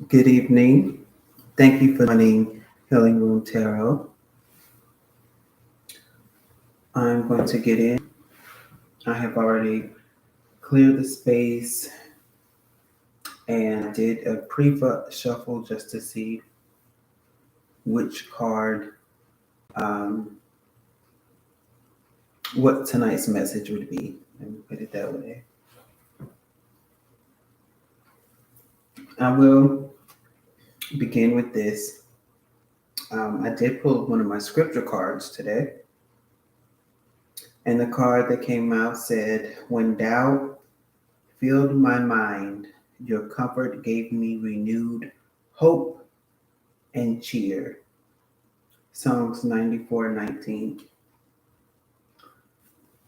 Good evening. Thank you for joining Healing Room Tarot. I'm going to get in. I have already cleared the space and did a pre-shuffle just to see which card, um, what tonight's message would be. Let me put it that way. I will begin with this. I did pull one of my scripture cards today, and the card that came out said, "When doubt filled my mind, your comfort gave me renewed hope and cheer." Psalms 94:19.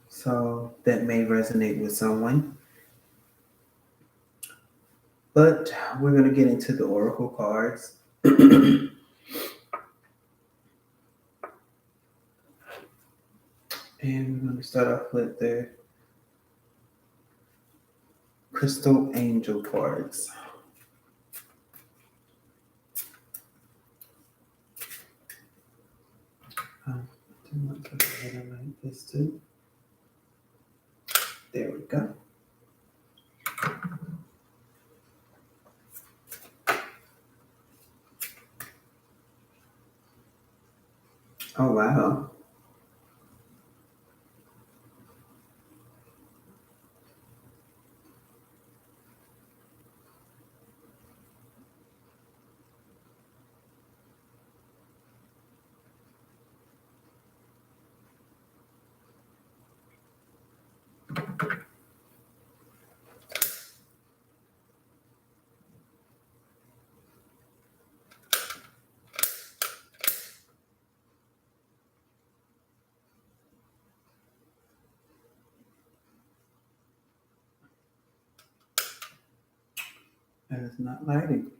So that may resonate with someone. But we're going to get into the oracle cards. And we're going to start off with the crystal angel cards. Like this too. There we go. Oh, wow. That is not lighting.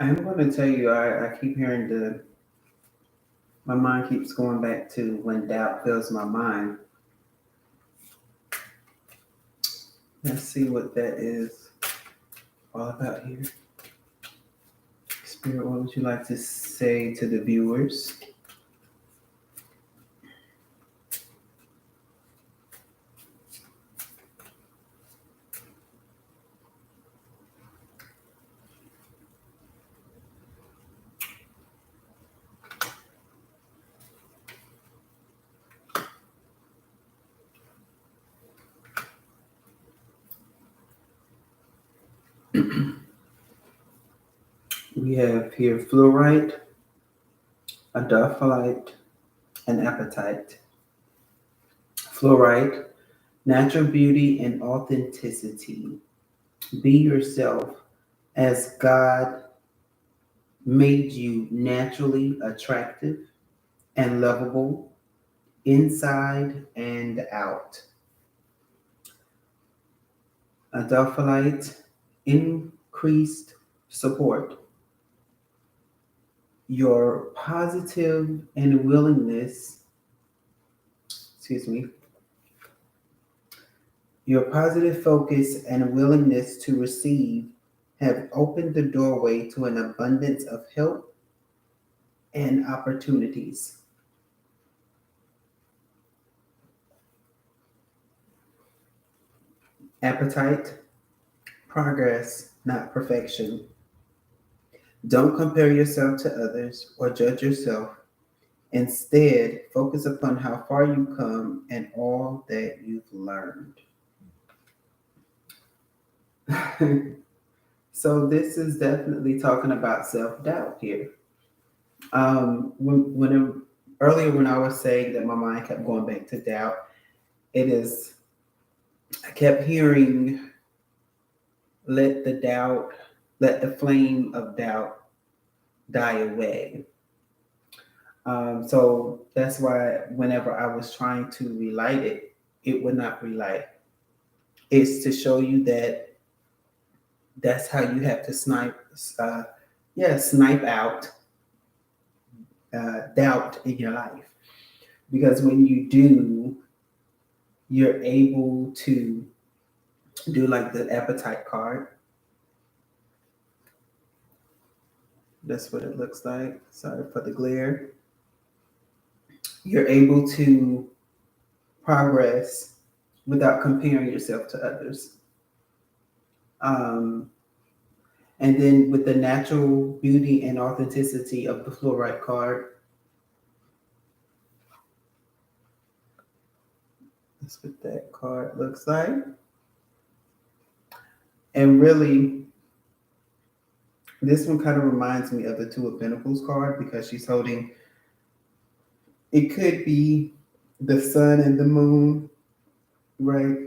I'm going to tell you, I keep hearing my mind keeps going back to when doubt fills my mind. Let's see what that is all about here. Spirit, what would you like to say to the viewers? We have here fluorite, adophyite, and apatite. Fluorite, natural beauty and authenticity. Be yourself as God made you naturally attractive and lovable inside and out. Adophyite, increased support. Your positive and willingness, excuse me, your positive focus and willingness to receive have opened the doorway to an abundance of help and opportunities. Appetite, progress, not perfection. Don't compare yourself to others or judge yourself. Instead, focus upon how far you come and all that you've learned. So this is definitely talking about self-doubt here. Earlier when I was saying that my mind kept going back to doubt, I kept hearing, let the flame of doubt die away. So that's why whenever I was trying to relight it, it would not relight. It's to show you that that's how you have to snipe out doubt in your life. Because when you do, you're able to do like the appetite card. That's what it looks like. Sorry for the glare. You're able to progress without comparing yourself to others. Um, and then with the natural beauty and authenticity of the fluorite card, that's what that card looks like. And really, this one kind of reminds me of the Two of Pentacles card because she's holding, it could be the sun and the moon, right?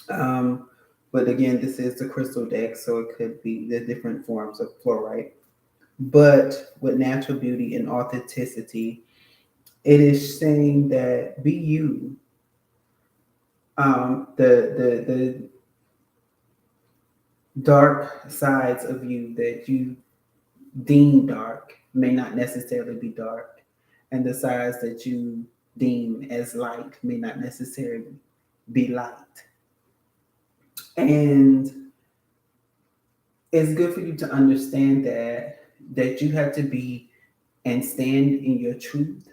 Um, but again, this is the crystal deck, so it could be the different forms of fluorite. But with natural beauty and authenticity, it is saying that be you. The dark sides of you that you deem dark may not necessarily be dark, and the sides that you deem as light may not necessarily be light. And it's good for you to understand that you have to be and stand in your truth,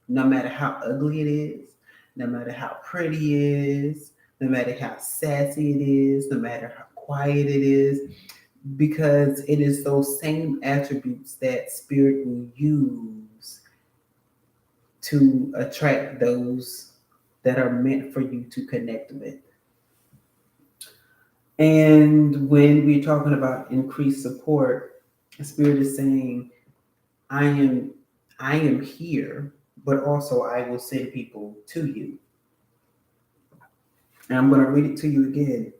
no matter how ugly it is, no matter how pretty it is, no matter how sassy it is, no matter how quiet it is, because it is those same attributes that spirit will use to attract those that are meant for you to connect with. And when we're talking about increased support, spirit is saying, I am I am here, but also I will send people to you. And I'm going to read it to you again.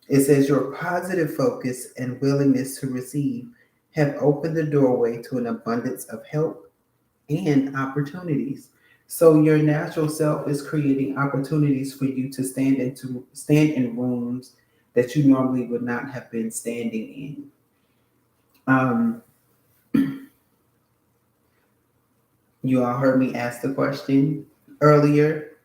It says, your positive focus and willingness to receive have opened the doorway to an abundance of help and opportunities. So your natural self is creating opportunities for you to stand in rooms that you normally would not have been standing in. Um, you all heard me ask the question earlier.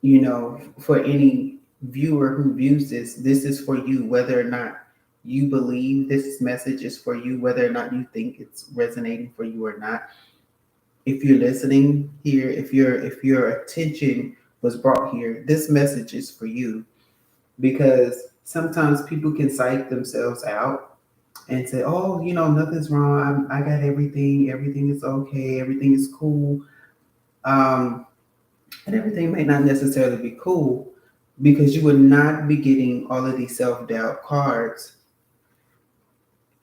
You know, for any viewer who views this, this is for you, whether or not you believe this message is for you, whether or not you think it's resonating for you or not. If you're listening here, if your attention was brought here, this message is for you, because sometimes people can psych themselves out and say, oh, nothing's wrong, I got everything is okay, everything is cool. And everything may not necessarily be cool, because you would not be getting all of these self-doubt cards.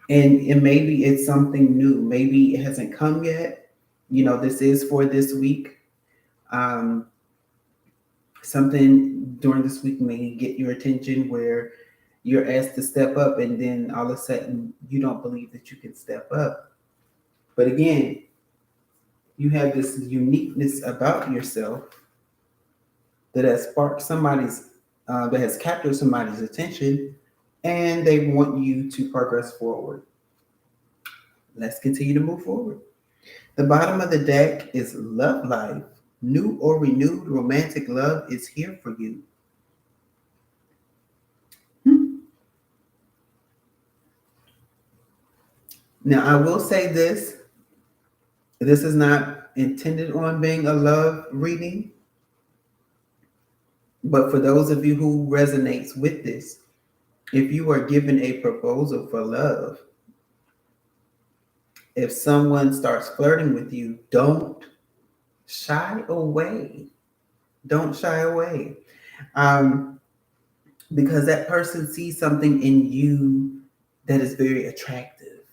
And maybe it's something new, maybe it hasn't come yet. This is for this week. um, Something during this week may get your attention where you're asked to step up, and then all of a sudden you don't believe that you can step up. But again, you have this uniqueness about yourself that has sparked that has captured somebody's attention, and they want you to progress forward. Let's continue to move forward. The bottom of the deck is love life. New or renewed romantic love is here for you. Hmm. Now, I will say this. This is not intended on being a love reading, but for those of you who resonates with this, if you are given a proposal for love, if someone starts flirting with you, don't shy away. Don't shy away. Um, because that person sees something in you that is very attractive.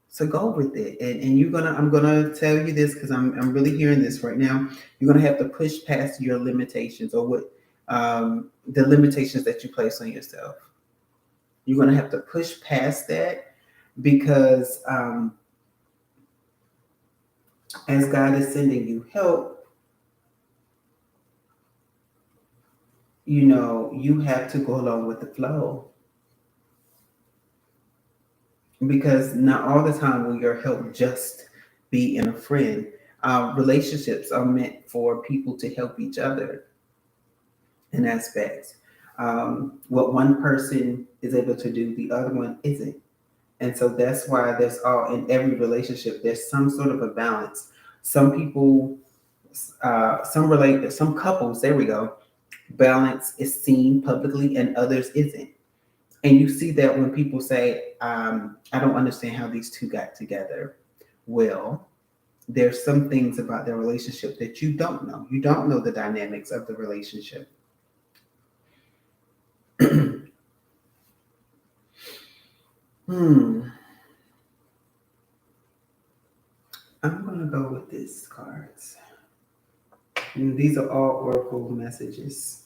So go with it. And I'm gonna tell you this because I'm really hearing this right now. You're gonna have to push past your limitations, or the limitations that you place on yourself. You're gonna have to push past that, because as God is sending you help, you have to go along with the flow, because not all the time will your help just be in a friend. Relationships are meant for people to help each other in aspects. What one person is able to do, the other one isn't. And so that's why there's all in every relationship, there's some sort of a balance. Some people, some couples, there we go, balance is seen publicly and others isn't. And you see that when people say, I don't understand how these two got together. Well, there's some things about their relationship that you don't know. You don't know the dynamics of the relationship. Hmm. I'm gonna go with this cards. And these are all oracle messages.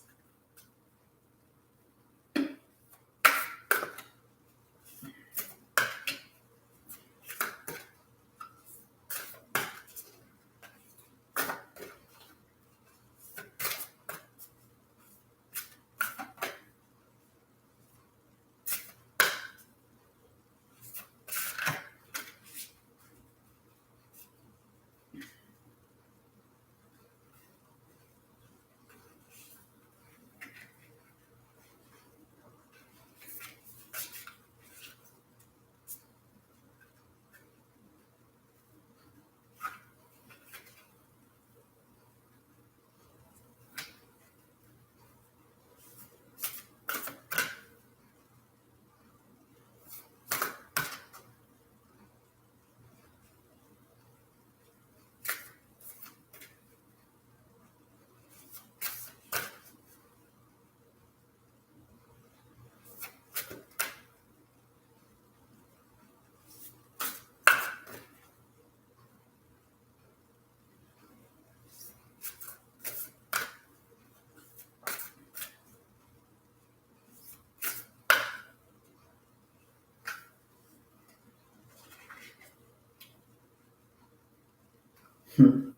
Hmm.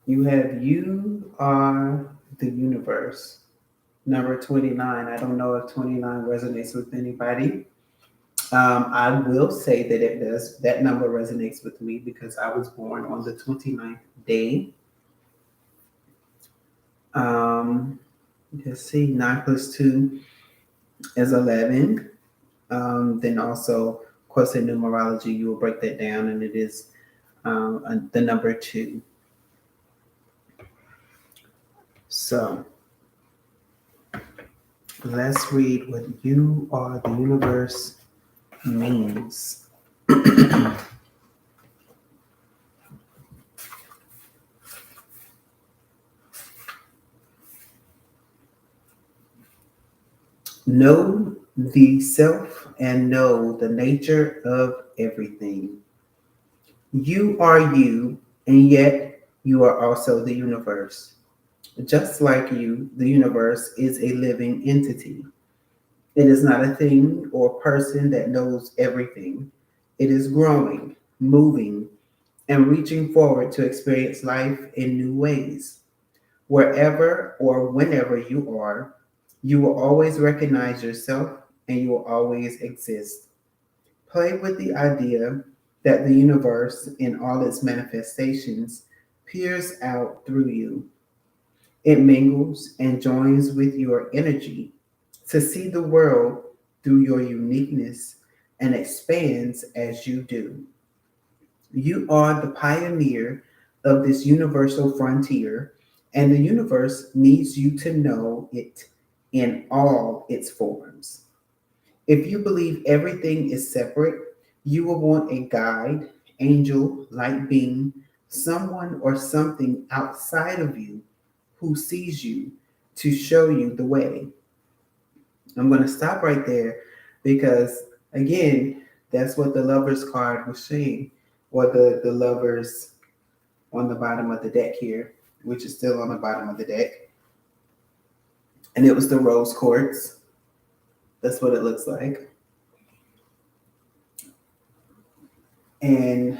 You are the universe. Number 29. I don't know if 29 resonates with anybody. I will say that it does. That number resonates with me because I was born on the 29th day. Um, let's see, 9 plus 2 is 11. Then also, of course, in numerology, you will break that down and it is the number 2. So let's read what you are the universe means. Know the self and know the nature of everything. You are you, and yet you are also the universe. Just like you, the universe is a living entity. It is not a thing or person that knows everything. It is growing, moving, and reaching forward to experience life in new ways. Wherever or whenever you are, you will always recognize yourself and you will always exist. Play with the idea that the universe, in all its manifestations, peers out through you. It mingles and joins with your energy to see the world through your uniqueness and expands as you do. You are the pioneer of this universal frontier, and the universe needs you to know it in all its forms. If you believe everything is separate, you will want a guide, angel, light being, someone or something outside of you who sees you to show you the way. I'm going to stop right there because, again, that's what the lovers card was saying, or the lovers on the bottom of the deck here, which is still on the bottom of the deck. And it was the rose quartz. That's what it looks like. And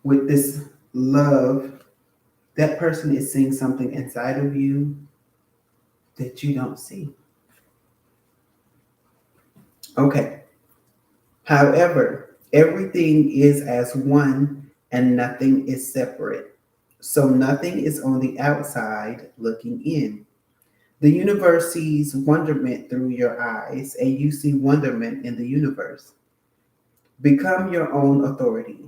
with this love, that person is seeing something inside of you that you don't see. Okay. However, everything is as one and nothing is separate. So nothing is on the outside looking in. The universe sees wonderment through your eyes, and you see wonderment in the universe. Become your own authority.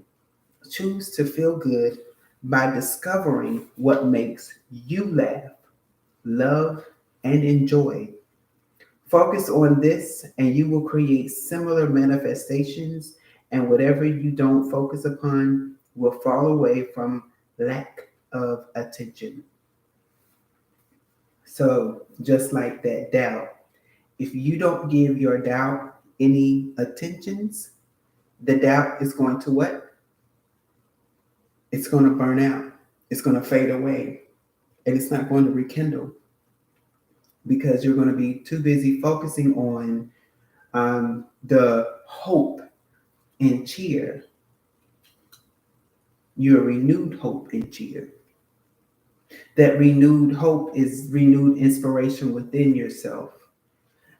Choose to feel good by discovering what makes you laugh, love, and enjoy. Focus on this, and you will create similar manifestations, and whatever you don't focus upon will fall away from lack of attention. So, just like that doubt, if you don't give your doubt any attentions, the doubt is going to what? It's going to burn out. It's going to fade away, and it's not going to rekindle because you're going to be too busy focusing on the hope and cheer, your renewed hope and cheer. That renewed hope is renewed inspiration within yourself.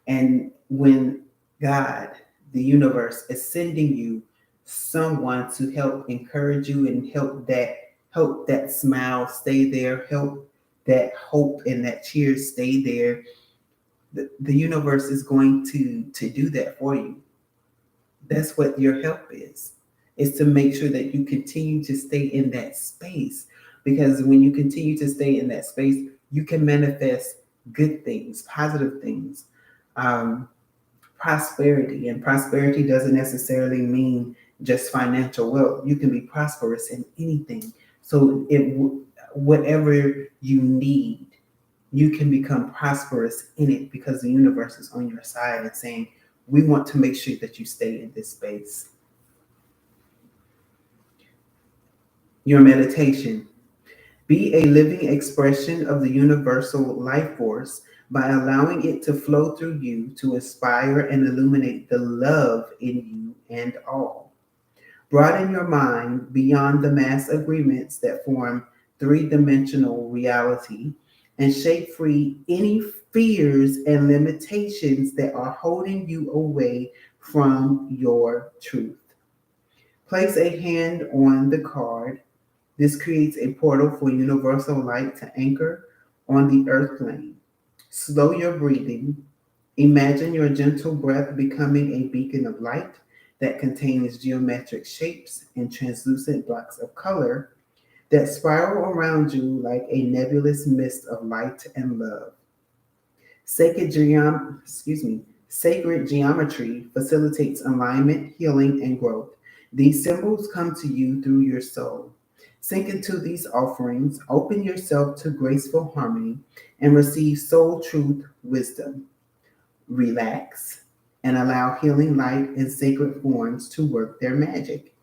And when God, the universe, is sending you someone to help encourage you and help that smile stay there, help that hope and that cheer stay there, the universe is going to do that for you. That's what your help is to make sure that you continue to stay in that space. Because when you continue to stay in that space, you can manifest good things, positive things, um, prosperity. And prosperity doesn't necessarily mean just financial wealth. You can be prosperous in anything. So whatever you need, you can become prosperous in it because the universe is on your side and saying, we want to make sure that you stay in this space. Your meditation. Be a living expression of the universal life force by allowing it to flow through you to inspire and illuminate the love in you and all. Broaden your mind beyond the mass agreements that form three-dimensional reality and shake free any fears and limitations that are holding you away from your truth. Place a hand on the card. This creates a portal for universal light to anchor on the earth plane. Slow your breathing. Imagine your gentle breath becoming a beacon of light that contains geometric shapes and translucent blocks of color that spiral around you like a nebulous mist of light and love. Sacred geometry facilitates alignment, healing, and growth. These symbols come to you through your soul. Sink into these offerings, open yourself to graceful harmony, and receive soul truth wisdom. Relax and allow healing light and sacred forms to work their magic.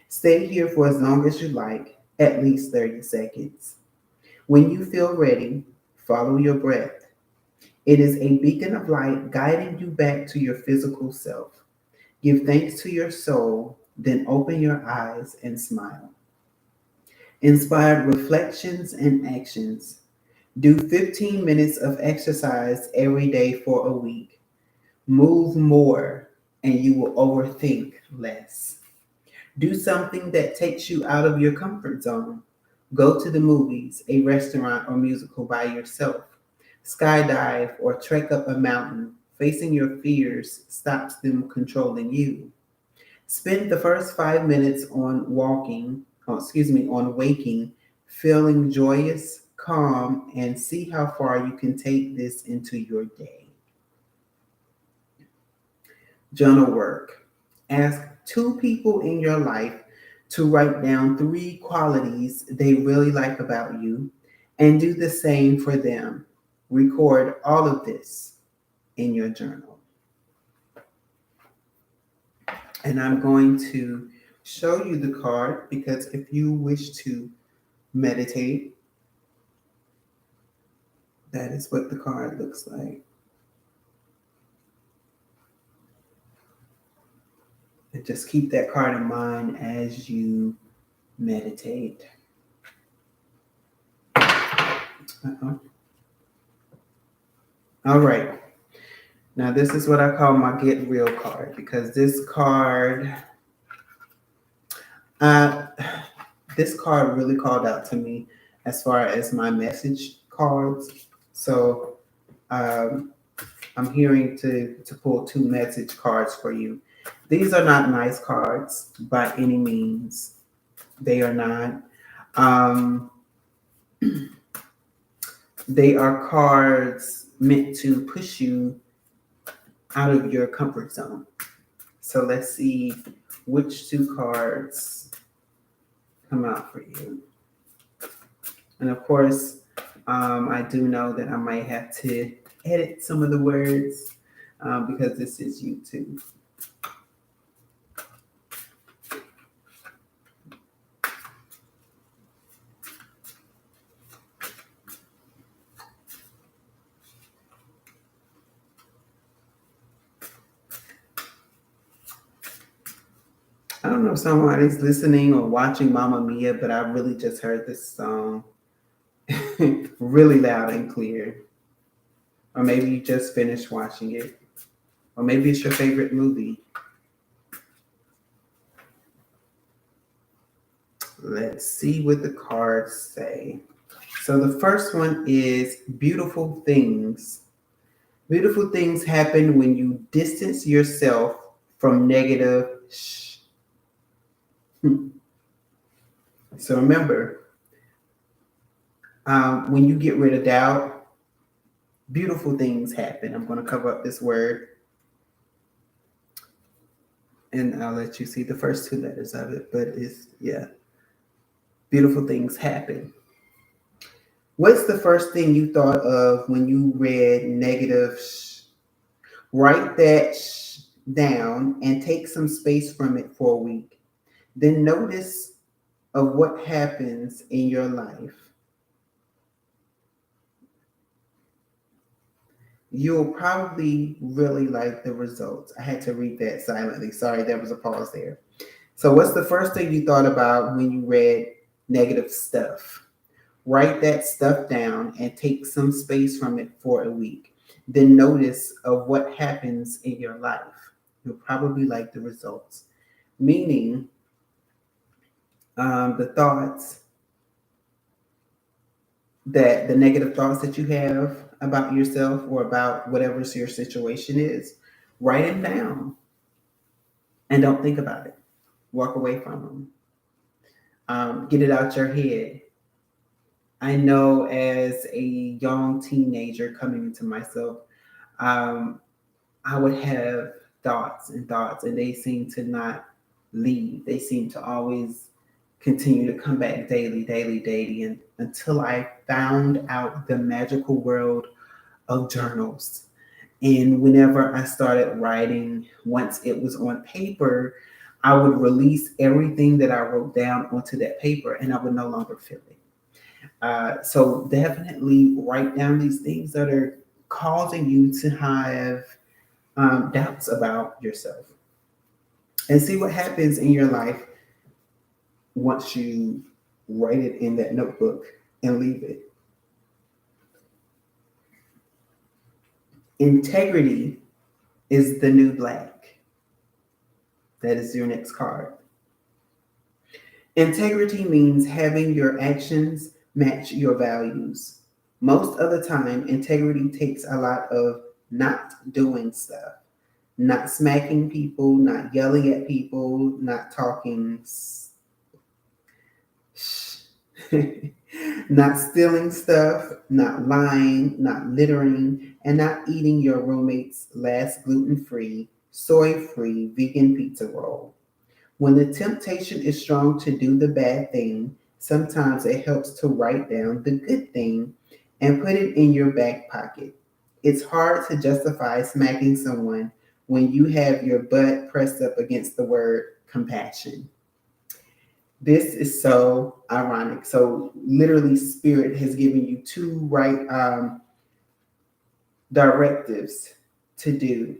Stay here for as long as you like, at least 30 seconds. When you feel ready, follow your breath. It is a beacon of light guiding you back to your physical self. Give thanks to your soul, then open your eyes and smile. Inspired reflections and actions. Do 15 minutes of exercise every day for a week. Move more, and you will overthink less. Do something that takes you out of your comfort zone. Go to the movies, a restaurant, or musical by yourself. Skydive or trek up a mountain. Facing your fears stops them controlling you. Spend the first 5 minutes on waking, feeling joyous, calm, and see how far you can take this into your day. Journal work. Ask 2 people in your life to write down 3 qualities they really like about you and do the same for them. Record all of this in your journal. And I'm going to show you the card because if you wish to meditate, that is what the card looks like. And just keep that card in mind as you meditate. All right. Now, this is what I call my Get Real card because this card really called out to me as far as my message cards. So I'm hearing to pull 2 message cards for you. These are not nice cards by any means. They are not. Um, they are cards meant to push you out of your comfort zone. So let's see which two cards come out for you. And of course, I do know that I might have to edit some of the words because this is YouTube. I don't know if somebody's listening or watching Mamma Mia, but I really just heard this song really loud and clear. Or maybe you just finished watching it. Or maybe it's your favorite movie. Let's see what the cards say. So the first one is beautiful things. Beautiful things happen when you distance yourself from negative So remember, when you get rid of doubt, beautiful things happen. I'm going to cover up this word and I'll let you see the first two letters of it, but it's, yeah, beautiful things happen. What's the first thing you thought of when you read negative? Write that down and take some space from it for a week. Then notice of what happens in your life. You'll probably really like the results. I had to read that silently. Sorry, there was a pause there. So, what's the first thing you thought about when you read negative stuff? Write that stuff down and take some space from it for a week. Then notice of what happens in your life. You'll probably like the results. Meaning, the thoughts that the negative thoughts that you have about yourself or about whatever your situation is, write them down and don't think about it. Walk away from them. Get it out your head. I know as a young teenager coming into myself, I would have thoughts and thoughts, and they seem to not leave. They seem to always continue to come back daily, daily, daily, and until I found out the magical world of journals. And whenever I started writing, once it was on paper, I would release everything that I wrote down onto that paper and I would no longer feel it. So definitely write down these things that are causing you to have doubts about yourself and see what happens in your life once you write it in that notebook and leave it. Integrity is the new black. That is your next card. Integrity means having your actions match your values. Most of the time, integrity takes a lot of not doing stuff, not smacking people, not yelling at people, not talking, not stealing stuff, not lying, not littering, and not eating your roommate's last gluten-free, soy-free vegan pizza roll. When the temptation is strong to do the bad thing, sometimes it helps to write down the good thing and put it in your back pocket. It's hard to justify smacking someone when you have your butt pressed up against the word compassion. This is so ironic. So literally, Spirit has given you two right directives to do.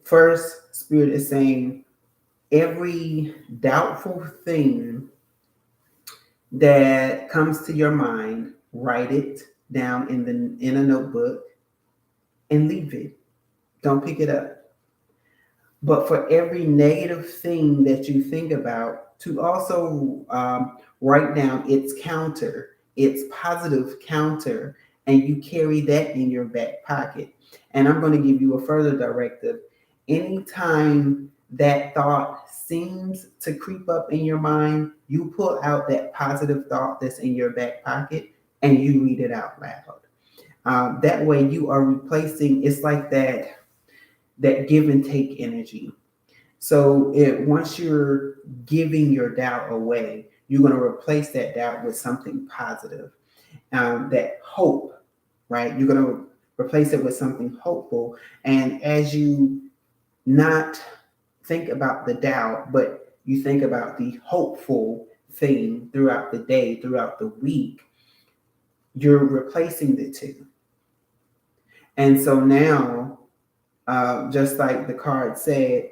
First, Spirit is saying every doubtful thing that comes to your mind, write it down in a notebook and leave it. Don't pick it up. But for every negative thing that you think about, to also write down its counter, its positive counter, and you carry that in your back pocket. And I'm going to give you a further directive. Anytime that thought seems to creep up in your mind, you pull out that positive thought that's in your back pocket and you read it out loud. That way you are replacing, it's like that give and take energy. So once you're giving your doubt away, you're going to replace that doubt with something positive, that hope, right? You're going to replace it with something hopeful. And as you not think about the doubt, but you think about the hopeful thing throughout the day, throughout the week, you're replacing the two. And so now, just like the card said,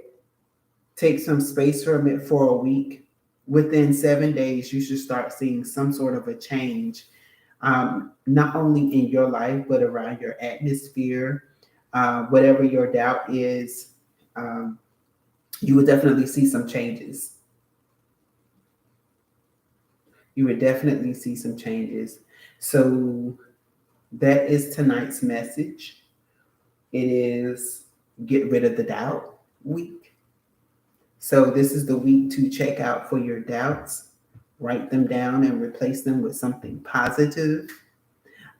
take some space from it for a week. Within 7 days, you should start seeing some sort of a change, not only in your life, but around your atmosphere. Whatever your doubt is, you would definitely see some changes. You would definitely see some changes. So that is tonight's message. It is Get Rid of the Doubt week. So this is the week to check out for your doubts, write them down and replace them with something positive.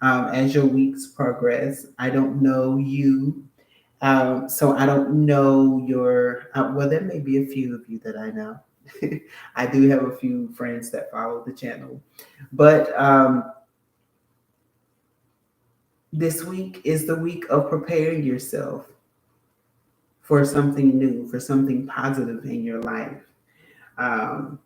As your weeks progress, I don't know you, so I don't know your, well, there may be a few of you that I know. I do have a few friends that follow the channel, but this week is the week of preparing yourself for something new, for something positive in your life. And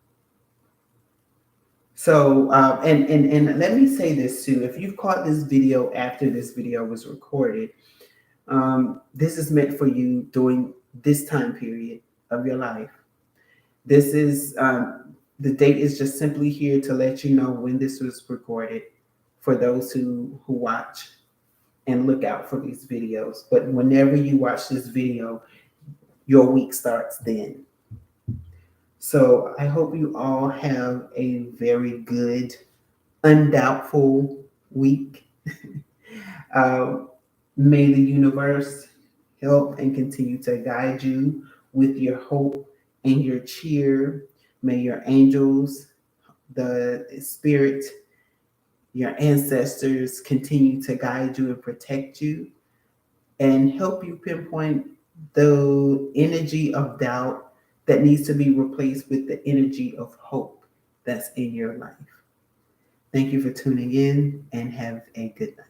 let me say this too. If you've caught this video after this video was recorded, this is meant for you during this time period of your life. This is, the date is just simply here to let you know when this was recorded for those who watch and look out for these videos. But whenever you watch this video, your week starts then. So I hope you all have a very good, undoubtful week. May the universe help and continue to guide you with your hope and your cheer. May your angels, the spirit, your ancestors continue to guide you and protect you and help you pinpoint the energy of doubt that needs to be replaced with the energy of hope that's in your life. Thank you for tuning in and have a good night.